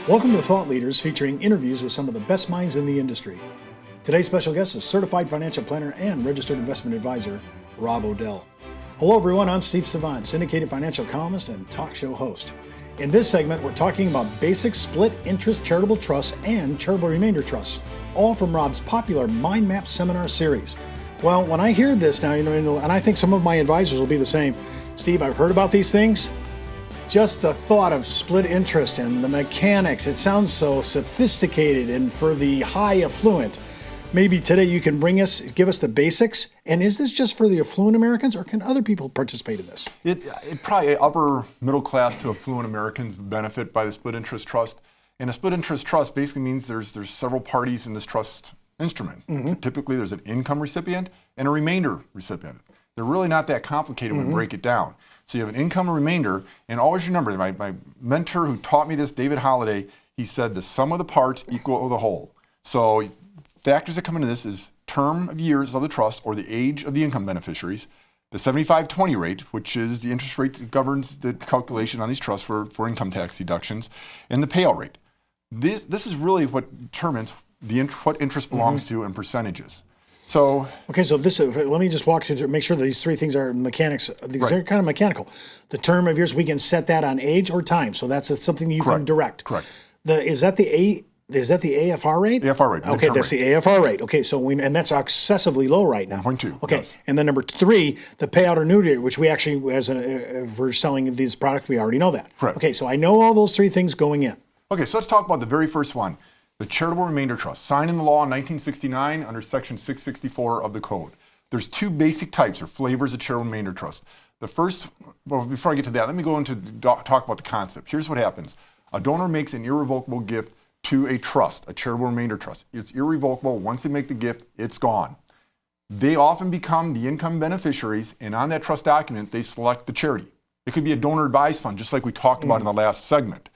Welcome to Thought Leaders, featuring interviews with some of the best minds in the industry. Today's special guest is certified financial planner and registered investment advisor, Rob O'Dell. Hello everyone, I'm Steve Savant, syndicated financial columnist and talk show host. In this segment, we're talking about basic split interest charitable trusts and charitable remainder trusts, all from Rob's popular Mind Map seminar series. Well, when I hear this now, and I think some of my advisors will be the same, Steve, I've heard about these things. Just the thought of split interest and the mechanics, it sounds so sophisticated. And for the high affluent, maybe today you can give us the basics. And is this just for the affluent Americans, or can other people participate in this? It probably upper middle class to affluent Americans benefit by the split interest trust. And a split interest trust basically means there's several parties in this trust instrument. Mm-hmm. Typically there's an income recipient and a remainder recipient. They're really not that complicated when we break it down. So you have an income and remainder, and always remember, my mentor who taught me this, David Holliday, he said the sum of the parts equal the whole. So factors that come into this is term of years of the trust or the age of the income beneficiaries, the 75-20 rate, which is the interest rate that governs the calculation on these trusts for income tax deductions, and the payout rate. This is really what determines what interest belongs to and percentages. So okay, so this let me just walk through, make sure that these three things are mechanics. These are kind of mechanical. The term of years, we can set that on age or time, so that's something you can direct. Correct. Is that the AFR rate? AFR rate. Okay, that's the AFR rate. Okay, so and that's excessively low right now. 1.2. Okay, yes. And then number 3, the payout or annuity, which we actually, if we're selling these products, we already know that. Correct. Okay, so I know all those 3 things going in. Okay, so let's talk about the very first one. The Charitable Remainder Trust, signed into law in 1969 under Section 664 of the Code. There's 2 basic types or flavors of Charitable Remainder Trust. The first, well, before I get to that, let me go into talk about the concept. Here's what happens. A donor makes an irrevocable gift to a trust, a Charitable Remainder Trust. It's irrevocable. Once they make the gift, it's gone. They often become the income beneficiaries, and on that trust document, they select the charity. It could be a donor advised fund, just like we talked about in the last segment.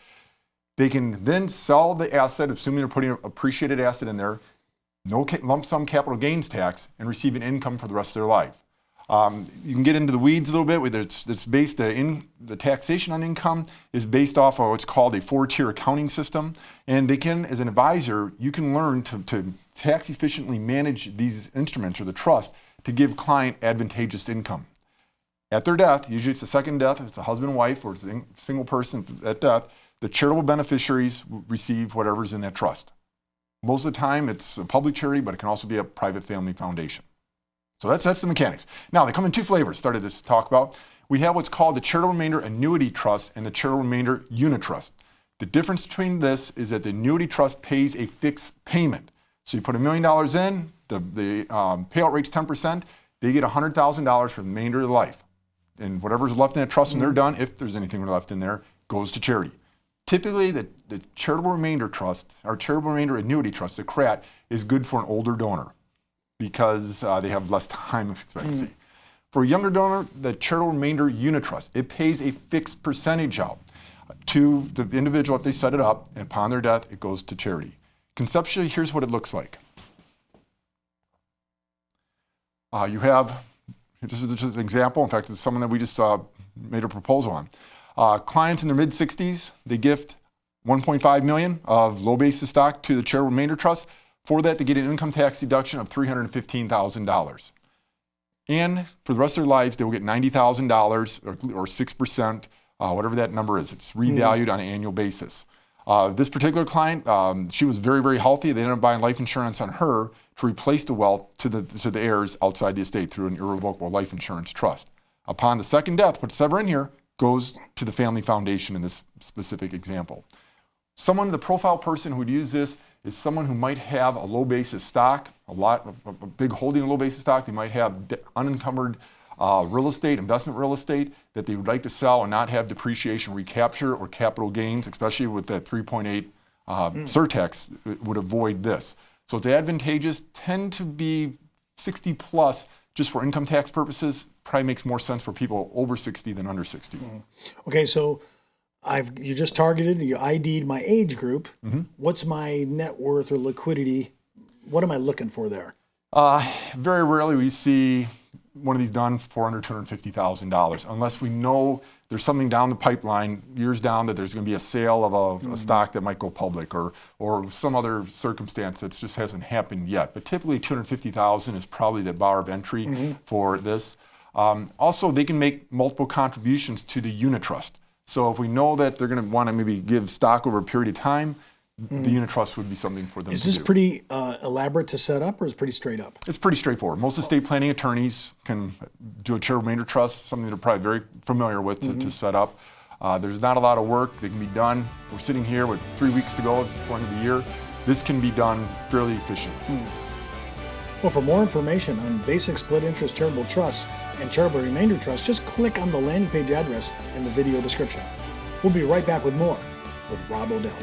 They can then sell the asset, assuming they're putting an appreciated asset in there, no lump sum capital gains tax, and receive an income for the rest of their life. You can get into the weeds a little bit. Whether it's based the taxation on income is based off of what's called a 4-tier accounting system, and they can, as an advisor, you can learn to tax efficiently manage these instruments or the trust to give client advantageous income. At their death, usually it's a second death, if it's a husband and wife or it's a single person at death, the charitable beneficiaries receive whatever's in that trust. Most of the time, it's a public charity, but it can also be a private family foundation. So that's the mechanics. Now, they come in 2 flavors, started this talk about. We have what's called the Charitable Remainder Annuity Trust and the Charitable Remainder Unit Trust. The difference between this is that the annuity trust pays a fixed payment. So you put $1 million in, the payout rate's 10%, they get $100,000 for the remainder of their life. And whatever's left in that trust when they're done, if there's anything left in there, goes to charity. Typically, the Charitable Remainder Trust, or Charitable Remainder Annuity Trust, the CRAT, is good for an older donor because they have less time expectancy. For a younger donor, the Charitable Remainder Unit Trust, it pays a fixed percentage out to the individual if they set it up, and upon their death, it goes to charity. Conceptually, here's what it looks like. You have, this is just an example. In fact, it's someone that we just made a proposal on. Clients in their mid-60s, they gift $1.5 million of low basis stock to the Charitable Remainder Trust. For that, they get an income tax deduction of $315,000. And for the rest of their lives, they will get $90,000 or 6%, whatever that number is. It's revalued on an annual basis. This particular client, she was very, very healthy. They ended up buying life insurance on her to replace the wealth to the heirs outside the estate through an irrevocable life insurance trust. Upon the second death, whatever in here, goes to the family foundation in this specific example. The profile person who would use this is someone who might have a low basis stock, a big holding of low basis stock. They might have unencumbered real estate, investment real estate that they would like to sell and not have depreciation recapture or capital gains, especially with that 3.8 surtax would avoid this. So it's advantageous, tend to be 60 plus just for income tax purposes. Probably makes more sense for people over 60 than under 60. Okay, so you just targeted, you ID'd my age group. What's my net worth or liquidity? What am I looking for there? Very rarely we see one of these done for under $250,000 unless we know there's something down the pipeline years down that there's going to be a sale of a stock that might go public or some other circumstance that just hasn't happened yet. But typically $250,000 is probably the bar of entry for this. Also, they can make multiple contributions to the unit trust. So if we know that they're going to want to maybe give stock over a period of time, the unit trust would be something for them to do. Is this pretty elaborate to set up, or is it pretty straight up? It's pretty straightforward. Most estate planning attorneys can do a charitable remainder trust, something they're probably very familiar with to set up. There's not a lot of work that can be done. We're sitting here with 3 weeks to go before the end of the year. This can be done fairly efficiently. Well, for more information on basic split interest charitable trusts and charitable remainder trusts, just click on the landing page address in the video description. We'll be right back with more with Rob O'Dell.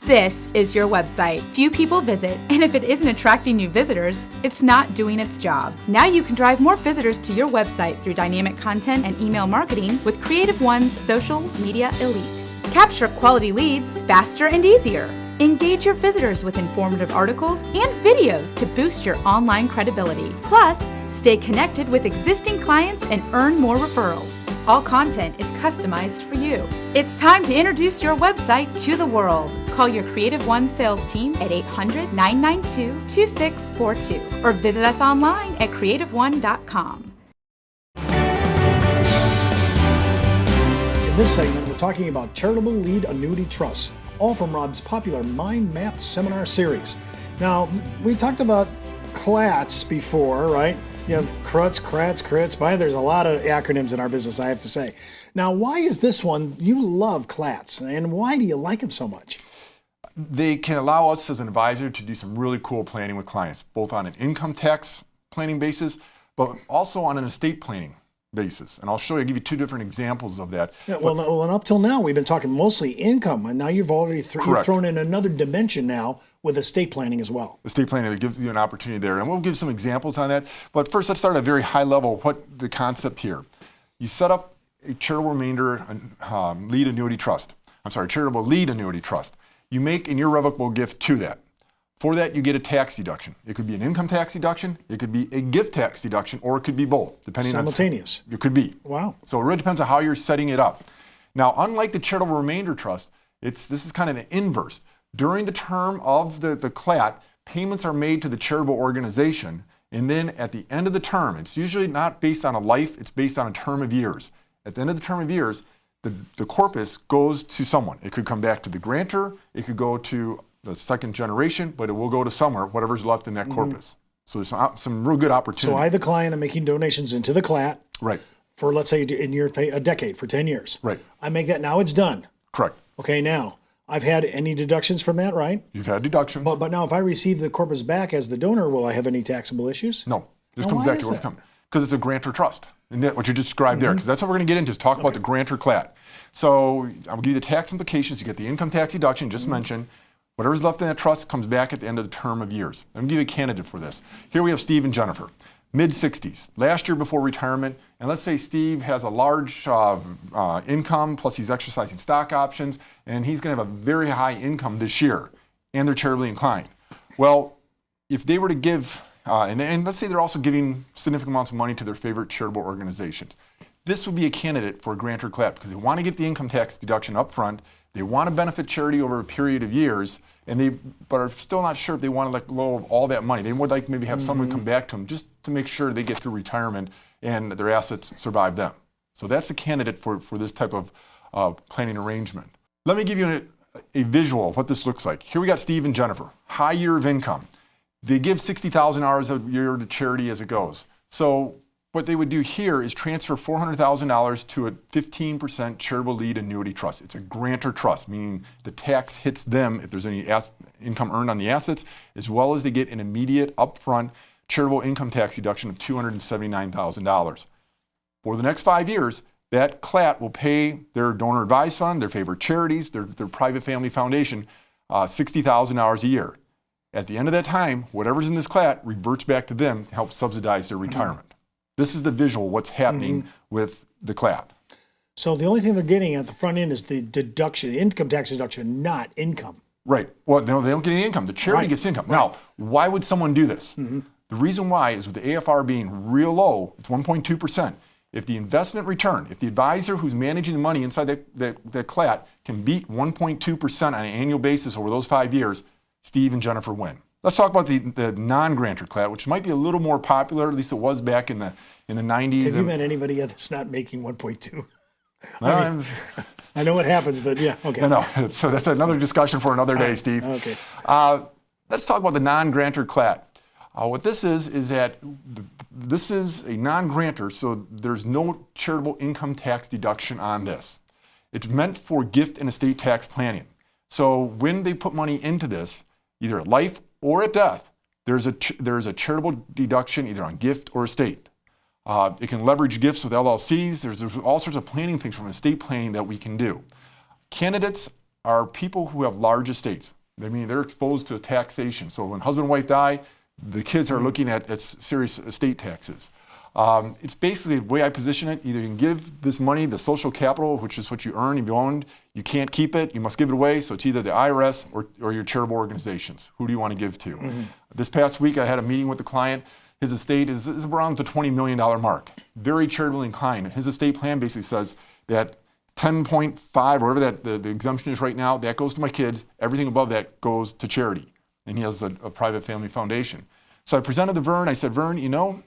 This is your website. Few people visit, and if it isn't attracting new visitors, it's not doing its job. Now you can drive more visitors to your website through dynamic content and email marketing with CreativeOne's Social Media Elite. Capture quality leads faster and easier. Engage your visitors with informative articles and videos to boost your online credibility. Plus, stay connected with existing clients and earn more referrals. All content is customized for you. It's time to introduce your website to the world. Call your CreativeOne sales team at 800-992-2642 or visit us online at creativeone.com. In this segment, we're talking about charitable lead annuity trusts, all from Rob's popular Mind Map seminar series. Now, we talked about CLATs before, right? You have CRUTs, CRATs, CRITs. There's a lot of acronyms in our business, I have to say. Now, why is this one, you love CLATs, and why do you like them so much? They can allow us as an advisor to do some really cool planning with clients, both on an income tax planning basis, but also on an estate planning basis. And I'll give you two different examples of that. Yeah, well, and up till now, we've been talking mostly income, and now you've already you've thrown in another dimension now with estate planning as well. Estate planning that gives you an opportunity there, and we'll give some examples on that. But first, let's start at a very high level. What the concept here? You set up a charitable remainder lead annuity trust. Charitable lead annuity trust. You make an irrevocable gift to that. For that, you get a tax deduction. It could be an income tax deduction, it could be a gift tax deduction, or it could be both, depending simultaneous. It could be. Wow. So it really depends on how you're setting it up. Now, unlike the charitable remainder trust, this is kind of an inverse. During the term of the CLAT, payments are made to the charitable organization, and then at the end of the term, it's usually not based on a life, it's based on a term of years. At the end of the term of years, the corpus goes to someone. It could come back to the grantor, it could go to the second generation, but it will go to somewhere, whatever's left in that corpus. So there's some real good opportunity. So I, the client, am making donations into the CLAT. Right. For, let's say, a decade, for 10 years. Right. I make that, now it's done. Correct. Okay, now, I've had any deductions from that, right? You've had deductions. But now if I receive the corpus back as the donor, will I have any taxable issues? No. This comes back to where it comes. Because it's a grantor trust. And that what you described there, because that's what we're going to get into, is talk about the grantor CLAT. So I'll give you the tax implications. You get the income tax deduction, just mentioned. Whatever's left in that trust comes back at the end of the term of years. Let me give you a candidate for this. Here we have Steve and Jennifer, mid-60s, last year before retirement. And let's say Steve has a large income, plus he's exercising stock options, and he's going to have a very high income this year, and they're charitably inclined. Well, if they were to give, and let's say they're also giving significant amounts of money to their favorite charitable organizations, this would be a candidate for a grantor CLAT because they want to get the income tax deduction up front. They want to benefit charity over a period of years, but are still not sure if they want to let go of all that money. They would like maybe have someone come back to them just to make sure they get through retirement and their assets survive them. So that's a candidate for this type of planning arrangement. Let me give you a visual of what this looks like. Here we got Steve and Jennifer, high year of income. They give $60,000 a year to charity as it goes. So what they would do here is transfer $400,000 to a 15% charitable lead annuity trust. It's a grantor trust, meaning the tax hits them if there's any income earned on the assets, as well as they get an immediate upfront charitable income tax deduction of $279,000. For the next 5 years, that CLAT will pay their donor advised fund, their favorite charities, their private family foundation, $60,000 a year. At the end of that time, whatever's in this CLAT reverts back to them to help subsidize their retirement. This is the visual, what's happening with the CLAT. So the only thing they're getting at the front end is the deduction, income tax deduction, not income. Right. Well, no, they don't get any income. The charity Right. gets income. Now, why would someone do this? The reason why is with the AFR being real low, it's 1.2%. If the investment return, if the advisor who's managing the money inside that CLAT can beat 1.2% on an annual basis over those 5 years, Steve and Jennifer win. Let's talk about the non-grantor CLAT, which might be a little more popular, at least it was back in the 90s. Have you met anybody that's not making 1.2? Well, I know what happens, but yeah, okay. no, so that's another discussion for another day, Steve. Okay. Let's talk about the non-grantor CLAT. What this is that this is a non-grantor, so there's no charitable income tax deduction on this. It's meant for gift and estate tax planning. So when they put money into this, either at life or at death, there's a charitable deduction either on gift or estate. It can leverage gifts with LLCs. There's all sorts of planning things from estate planning that we can do. Candidates are people who have large estates. I mean, they're exposed to taxation. So when husband and wife die, the kids are looking at serious estate taxes. It's basically the way I position it. Either you can give this money, the social capital, which is what you earn if you owned, you can't keep it, you must give it away. So it's either the IRS or your charitable organizations. Who do you want to give to? This past week, I had a meeting with the client. His estate is around the $20 million mark. Very charitably inclined. His estate plan basically says that 10.5, or whatever the exemption is right now, that goes to my kids. Everything above that goes to charity. And he has a private family foundation. So I presented to Vern. I said, Vern, you know,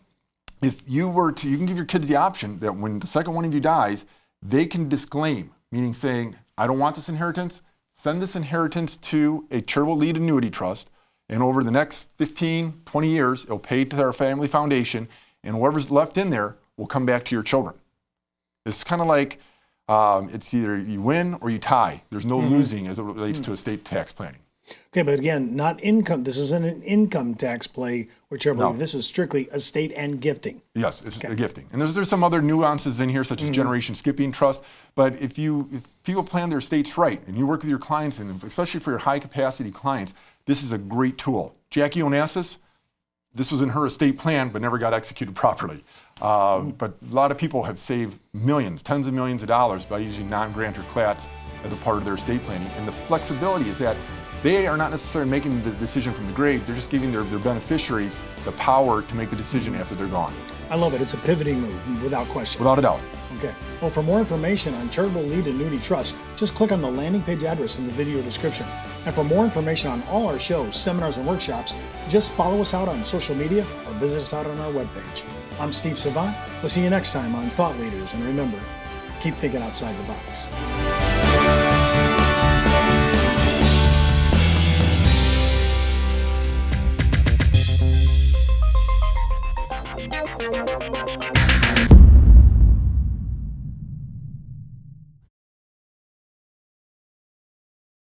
if you were to, you can give your kids the option that when the second one of you dies, they can disclaim, meaning saying, I don't want this inheritance. Send this inheritance to a charitable lead annuity trust. And over the next 15, 20 years, it'll pay to their family foundation. And whatever's left in there will come back to your children. It's kind of like it's either you win or you tie. There's no losing as it relates to estate tax planning. Okay, but again, not income. This isn't an income tax play or charitable. No. This is strictly estate and gifting. Yes, it's a gifting. And there's some other nuances in here, such as generation skipping trust. But if people plan their estates right, and you work with your clients, and especially for your high capacity clients, this is a great tool. Jackie Onassis, this was in her estate plan, but never got executed properly. But a lot of people have saved millions, tens of millions of dollars by using non-grantor CLATs as a part of their estate planning. And the flexibility is that they are not necessarily making the decision from the grave. They're just giving their beneficiaries the power to make the decision after they're gone. I love it. It's a pivoting move, without question. Without a doubt. Okay. Well, for more information on Charitable Lead Annuity Trust, just click on the landing page address in the video description. And for more information on all our shows, seminars, and workshops, just follow us out on social media or visit us out on our webpage. I'm Steve Savant. We'll see you next time on Thought Leaders. And remember, keep thinking outside the box. Thank you.